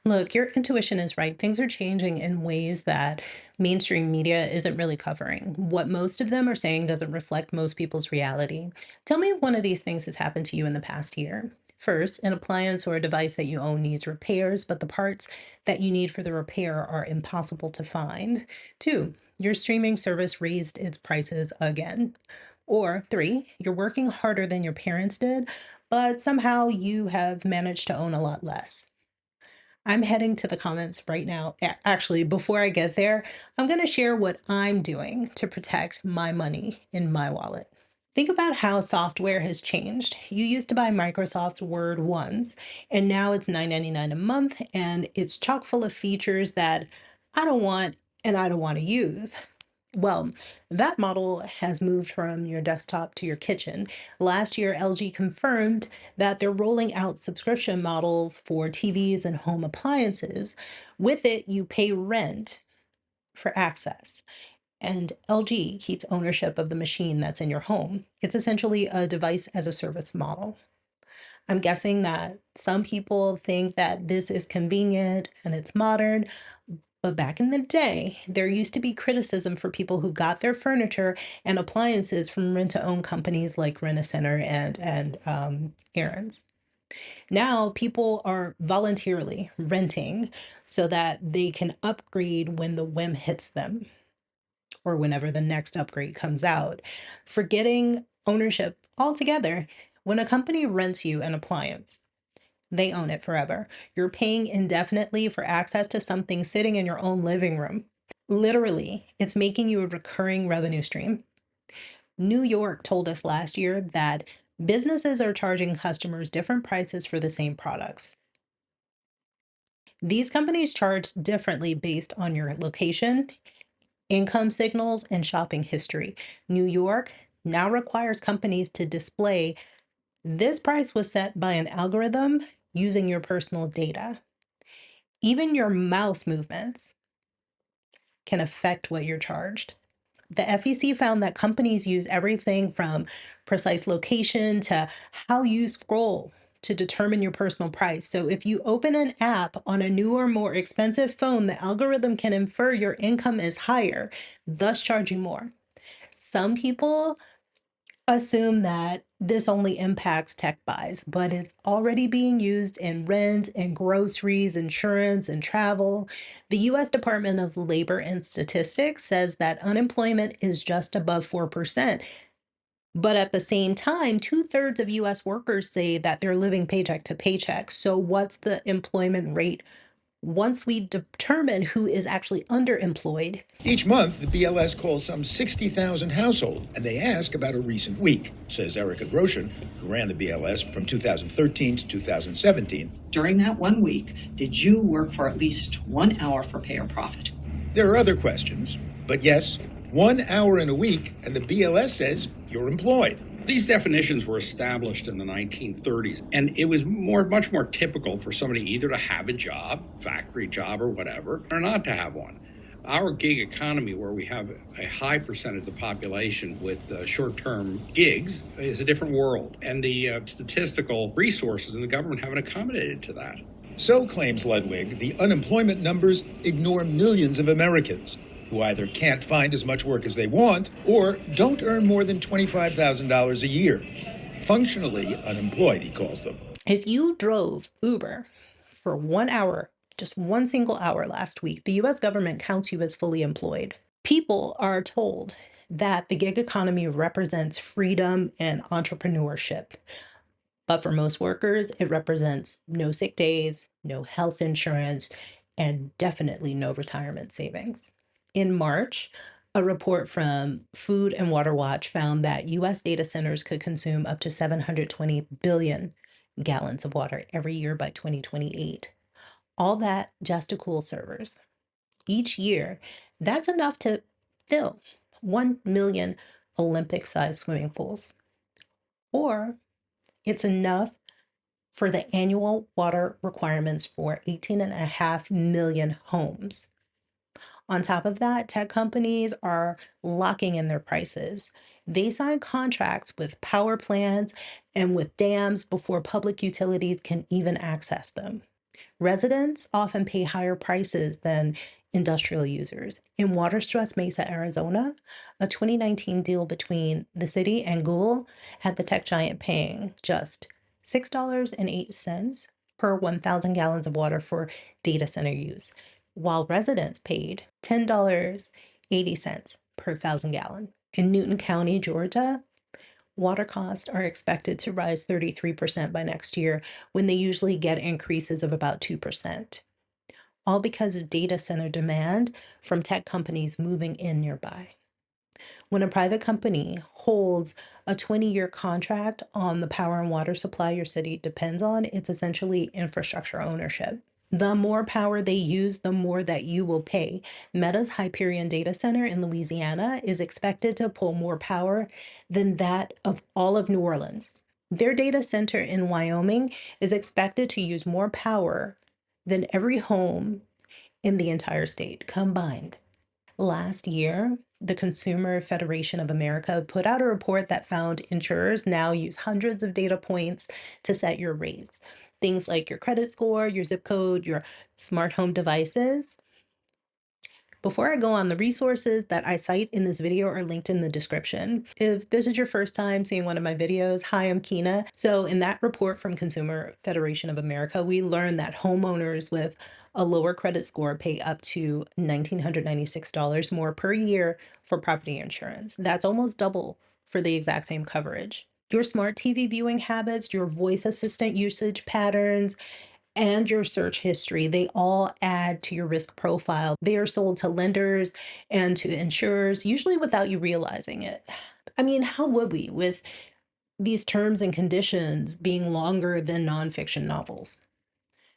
Look, your intuition is right. Things are changing in ways that mainstream media isn't really covering. What most of them are saying doesn't reflect most people's reality. Tell me if one of these things has happened to you in the past year. First, an appliance or a device that you own needs repairs, but the parts that you need for the repair are impossible to find. Two, your streaming service raised its prices again. Or three, you're working harder than your parents did, but somehow you have managed to own a lot less. I'm heading to the comments right now. Actually, before I get there, I'm going to share what I'm doing to protect my money in my wallet. Think about how software has changed. You used to buy Microsoft Word once, and now it's $9.99 a month, and it's chock full of features that I don't want and I don't want to use. Well, that model has moved from your desktop to your kitchen. Last year, LG confirmed that they're rolling out subscription models for TVs and home appliances. With it, you pay rent for access, and LG keeps ownership of the machine that's in your home. It's essentially a device as a service model. I'm guessing that some people think that this is convenient and it's modern, but back in the day, there used to be criticism for people who got their furniture and appliances from rent-to-own companies like Rent-A-Center and Aaron's. Now people are voluntarily renting so that they can upgrade when the whim hits them or whenever the next upgrade comes out, forgetting ownership altogether. When a company rents you an appliance, they own it forever. You're paying indefinitely for access to something sitting in your own living room. Literally, it's making you a recurring revenue stream. New York told us last year that businesses are charging customers different prices for the same products. These companies charge differently based on your location, income signals, and shopping history. New York now requires companies to display this price was set by an algorithm using your personal data. Even your mouse movements can affect what you're charged. The FEC found that companies use everything from precise location to how you scroll to determine your personal price. So if you open an app on a newer, more expensive phone, the algorithm can infer your income is higher, thus charging more. Some people assume that this only impacts tech buys, but it's already being used in rent and groceries, insurance, and travel. The US Department of Labor and Statistics says that unemployment is just above 4%. But at the same time, two-thirds of US workers say that they're living paycheck to paycheck. So, what's the employment rate once we determine who is actually underemployed? Each month, the BLS calls some 60,000 households, and they ask about a recent week, says Erica Groshin, who ran the BLS from 2013 to 2017. During that 1 week, did you work for at least 1 hour for pay or profit? There are other questions, but yes, 1 hour in a week, and the BLS says you're employed. These definitions were established in the 1930s, and it was much more typical for somebody either to have a job, factory job or whatever, or not to have one. Our gig economy, where we have a high percentage of the population with short-term gigs, is a different world, and the statistical resources in the government haven't accommodated to that. So, claims Ludwig, the unemployment numbers ignore millions of Americans who either can't find as much work as they want or don't earn more than $25,000 a year. Functionally unemployed, he calls them. If you drove Uber for 1 hour, just one single hour last week, the US government counts you as fully employed. People are told that the gig economy represents freedom and entrepreneurship. But for most workers, it represents no sick days, no health insurance, and definitely no retirement savings. In March, a report from Food and Water Watch found that US data centers could consume up to 720 billion gallons of water every year by 2028. All that just to cool servers. Each year, that's enough to fill 1 million Olympic sized swimming pools. Or it's enough for the annual water requirements for 18.5 million homes. On top of that, tech companies are locking in their prices. They sign contracts with power plants and with dams before public utilities can even access them. Residents often pay higher prices than industrial users. In water stressed Mesa, Arizona, a 2019 deal between the city and Google had the tech giant paying just $6.08 per 1,000 gallons of water for data center use, while residents paid $10.80 per 1,000 gallon. In Newton County, Georgia, water costs are expected to rise 33% by next year when they usually get increases of about 2%, all because of data center demand from tech companies moving in nearby. When a private company holds a 20-year contract on the power and water supply your city depends on, it's essentially infrastructure ownership. The more power they use, the more that you will pay. Meta's Hyperion data center in Louisiana is expected to pull more power than that of all of New Orleans. Their data center in Wyoming is expected to use more power than every home in the entire state combined. Last year, the Consumer Federation of America put out a report that found insurers now use hundreds of data points to set your rates. Things like your credit score, your zip code, your smart home devices. Before I go on, the resources that I cite in this video are linked in the description. If this is your first time seeing one of my videos, hi, I'm Kina. So in that report from Consumer Federation of America, we learned that homeowners with a lower credit score pay up to $1,996 more per year for property insurance. That's almost double for the exact same coverage. Your smart TV viewing habits, your voice assistant usage patterns, and your search history, they all add to your risk profile. They are sold to lenders and to insurers, usually without you realizing it. I mean, how would we with these terms and conditions being longer than nonfiction novels?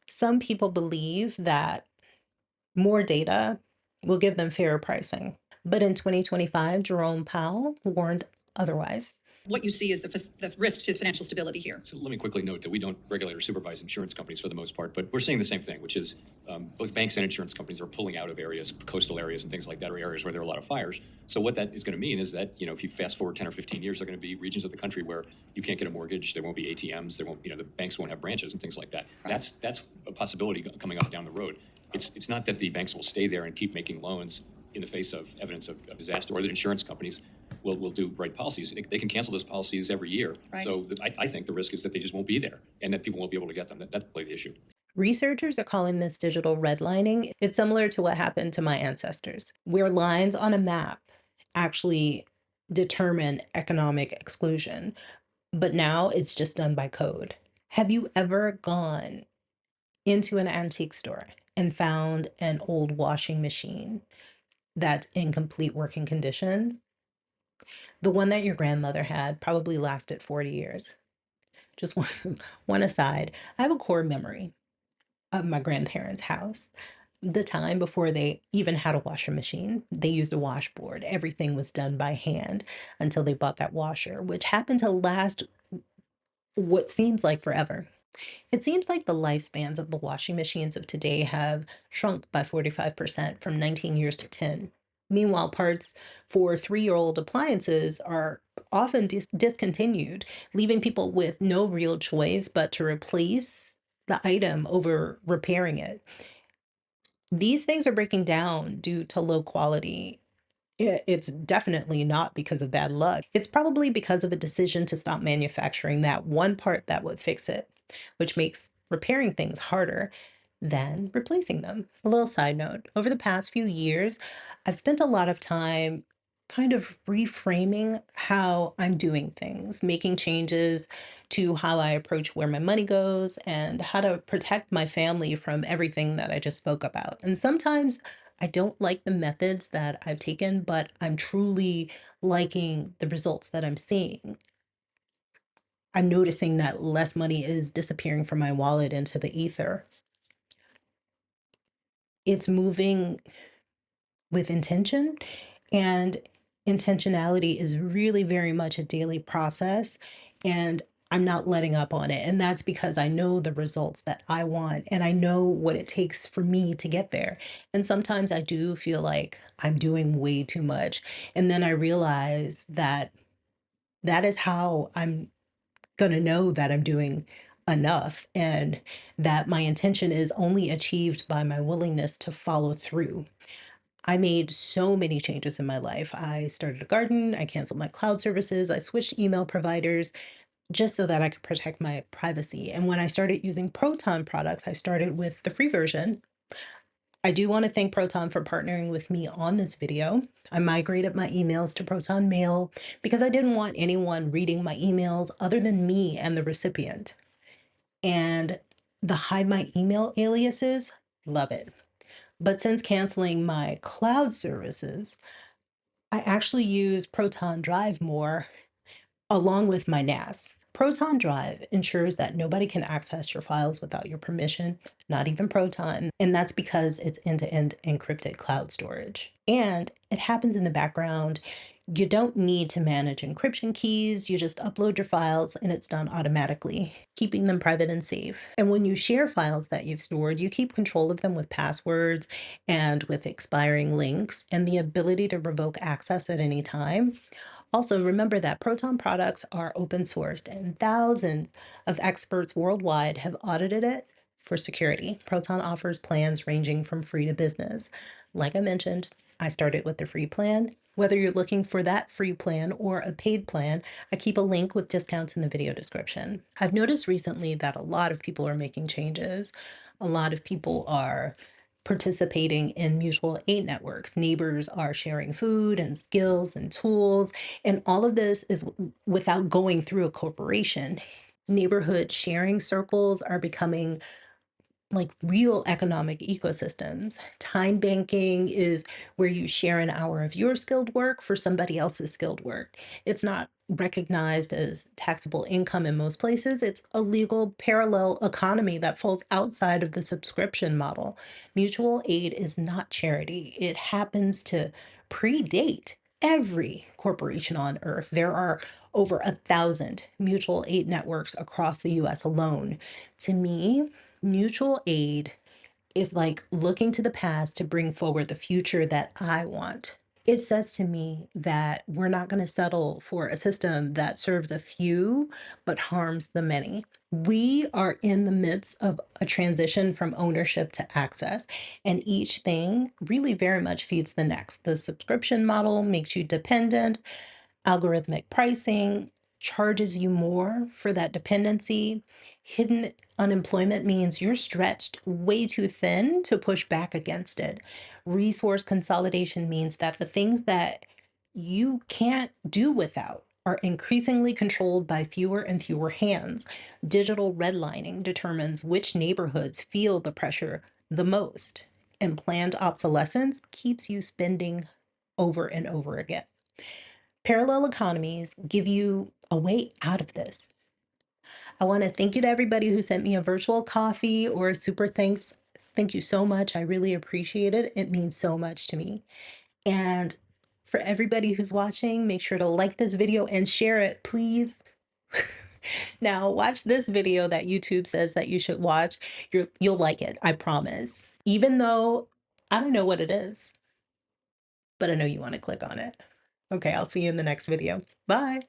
Some people believe that more data will give them fairer pricing. But in 2025, Jerome Powell warned otherwise. What you see is the risk to financial stability here. So let me quickly note that we don't regulate or supervise insurance companies for the most part, but we're seeing the same thing, which is both banks and insurance companies are pulling out of areas, coastal areas and things like that, or areas where there are a lot of fires. So what that is going to mean is that, if you fast forward 10 or 15 years, there are going to be regions of the country where you can't get a mortgage, there won't be ATMs, there won't, the banks won't have branches and things like that. Right. That's a possibility coming up down the road. It's not that the banks will stay there and keep making loans in the face of evidence of disaster, or that insurance companies will do right policies. They can cancel those policies every year. Right. So I think the risk is that they just won't be there and that people won't be able to get them. That's probably the issue. Researchers are calling this digital redlining. It's similar to what happened to my ancestors, where lines on a map actually determine economic exclusion, but now it's just done by code. Have you ever gone into an antique store and found an old washing machine that's in complete working condition? The one that your grandmother had probably lasted 40 years. Just one, one aside, I have a core memory of my grandparents' house. The time before they even had a washer machine, they used a washboard. Everything was done by hand until they bought that washer, which happened to last what seems like forever. It seems like the lifespans of the washing machines of today have shrunk by 45% from 19 years to 10. Meanwhile, parts for 3-year-old appliances are often discontinued, leaving people with no real choice but to replace the item over repairing it. These things are breaking down due to low quality. It's definitely not because of bad luck. It's probably because of a decision to stop manufacturing that one part that would fix it, which makes repairing things harder than replacing them. A little side note, over the past few years, I've spent a lot of time kind of reframing how I'm doing things, making changes to how I approach where my money goes and how to protect my family from everything that I just spoke about. And sometimes I don't like the methods that I've taken, but I'm truly liking the results that I'm seeing. I'm noticing that less money is disappearing from my wallet into the ether. It's moving with intention, and intentionality is really very much a daily process, and I'm not letting up on it. And that's because I know the results that I want and I know what it takes for me to get there. And sometimes I do feel like I'm doing way too much. And then I realize that that is how I'm going to know that I'm doing enough and that my intention is only achieved by my willingness to follow through. I made so many changes in my life. I started a garden, I canceled my cloud services, I switched email providers just so that I could protect my privacy. And when I started using Proton products, I started with the free version. I do want to thank Proton for partnering with me on this video. I migrated my emails to Proton Mail because I didn't want anyone reading my emails other than me and the recipient. And the hide my email aliases, love it. But since canceling my cloud services, I actually use Proton Drive more along with my NAS. Proton Drive ensures that nobody can access your files without your permission, not even Proton, and that's because it's end-to-end encrypted cloud storage. And it happens in the background. You don't need to manage encryption keys, you just upload your files and it's done automatically, keeping them private and safe. And when you share files that you've stored, you keep control of them with passwords and with expiring links and the ability to revoke access at any time. Also, remember that Proton products are open sourced and thousands of experts worldwide have audited it for security. Proton offers plans ranging from free to business. Like I mentioned, I started with the free plan. Whether you're looking for that free plan or a paid plan, I keep a link with discounts in the video description. I've noticed recently that a lot of people are making changes. A lot of people are participating in mutual aid networks. Neighbors are sharing food and skills and tools, and all of this is without going through a corporation. Neighborhood sharing circles are becoming like real economic ecosystems. Time banking is where you share an hour of your skilled work for somebody else's skilled work. It's not recognized as taxable income in most places. It's a legal parallel economy that falls outside of the subscription model. Mutual aid is not charity. It happens to predate every corporation on earth. There are over 1,000 mutual aid networks across the US alone. To me, mutual aid is like looking to the past to bring forward the future that I want. It says to me that we're not going to settle for a system that serves a few but harms the many. We are in the midst of a transition from ownership to access, and each thing really very much feeds the next. The subscription model makes you dependent. Algorithmic pricing charges you more for that dependency. Hidden unemployment means you're stretched way too thin to push back against it. Resource consolidation means that the things that you can't do without are increasingly controlled by fewer and fewer hands. Digital redlining determines which neighborhoods feel the pressure the most, and planned obsolescence keeps you spending over and over again. Parallel economies give you a way out of this. I want to thank you to everybody who sent me a virtual coffee or a super thanks. Thank you so much. I really appreciate it. It means so much to me. And for everybody who's watching, make sure to like this video and share it, please. Now, watch this video that YouTube says that you should watch. You'll like it, I promise. Even though I don't know what it is, but I know you want to click on it. Okay, I'll see you in the next video. Bye.